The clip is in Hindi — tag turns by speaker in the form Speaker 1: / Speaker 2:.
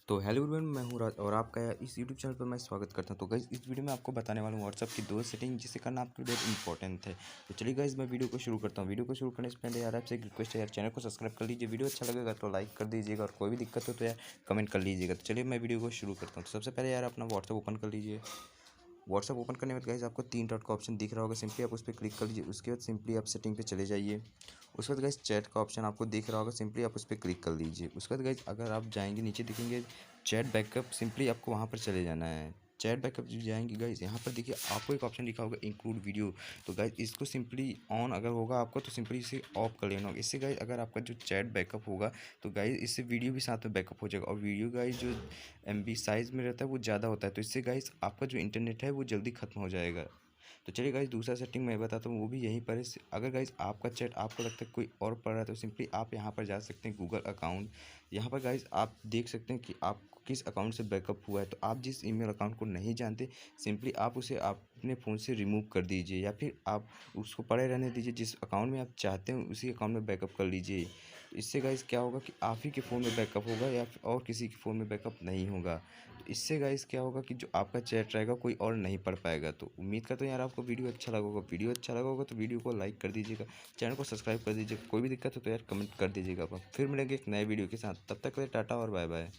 Speaker 1: तो हेलो एवरीवन, मैं हूँ राज और आपका इस यूट्यूब चैनल पर मैं स्वागत करता हूँ। तो गाइस इस वीडियो में आपको बताने वाला हूँ व्हाट्सअप की दो सेटिंग जिसे करना आपके लिए बहुत इंपॉर्टेंट है। तो चलिए गाइस मैं वीडियो को शुरू करता हूँ। वीडियो को शुरू करने से पहले यार आपसे एक रिक्वेस्ट है यार, चैनल को सब्सक्राइब कर लीजिए। वीडियो अच्छा लगेगा तो लाइक कर दीजिएगा और कोई भी दिक्कत हो तो यार कमेंट कर लीजिएगा। तो चलिए मैं वीडियो को शुरू करता हूँ। तो सबसे पहले यार अपना व्हाट्सअप ओपन कर लीजिए। व्हाट्सअप ओपन करने के बाद गाइस आपको तीन डॉट का ऑप्शन दिख रहा होगा, सिंपली आप उस पर क्लिक कर लीजिए। उसके बाद सिंपली आप सेटिंग पे चले जाइए। उसके बाद गाइस चैट का ऑप्शन आपको दिख रहा होगा, सिंपली आप उस पर क्लिक कर लीजिए। उसके बाद गाइस अगर आप जाएंगे नीचे दिखेंगे चैट बैकअप, सिंपली आपको वहाँ पर चले जाना है। चैट बैकअप जो जाएंगे गाइस यहाँ पर देखिए आपको एक ऑप्शन लिखा होगा इंक्लूड वीडियो। तो गाइस इसको सिंपली ऑन अगर होगा आपको तो सिंपली इसे ऑफ कर लेना होगा। इससे गाइस अगर आपका जो चैट बैकअप होगा तो गाइस इससे वीडियो भी साथ में बैकअप हो जाएगा। और वीडियो गाइस जो MB साइज़ में रहता है वो ज़्यादा होता है, तो इससे गाइस आपका जो इंटरनेट है वो जल्दी ख़त्म हो जाएगा। तो चलिए गाइस दूसरा सेटिंग मैं बताता हूँ, वो भी यहीं पर है। अगर गाइस आपका चैट आपको लगता है कोई और पढ़ रहा है तो सिंपली आप यहाँ पर जा सकते हैं गूगल अकाउंट। यहाँ पर गाइस आप देख सकते हैं कि आपको किस अकाउंट से बैकअप हुआ है। तो आप जिस ईमेल अकाउंट को नहीं जानते सिंपली आप उसे अपने फ़ोन से रिमूव कर दीजिए या फिर आप उसको पड़े रहने दीजिए। जिस अकाउंट में आप चाहते हैं उसी अकाउंट में बैकअप कर लीजिए। तो इससे गाइस क्या होगा कि आप ही के फ़ोन में बैकअप होगा या फिर और किसी के फ़ोन में बैकअप नहीं होगा। तो इससे गाइस क्या होगा कि जो आपका चैट रहेगा कोई और नहीं पढ़ पाएगा। तो उम्मीद करता हूँ यार आपको वीडियो अच्छा लगा होगा। वीडियो अच्छा लगा होगा तो वीडियो को लाइक कर दीजिएगा, चैनल को सब्सक्राइब कर दीजिएगा। कोई भी दिक्कत हो तो यार कमेंट कर दीजिएगा। फिर मिलेंगे एक नए वीडियो के साथ, तब तक के लिए टाटा और बाय बाय।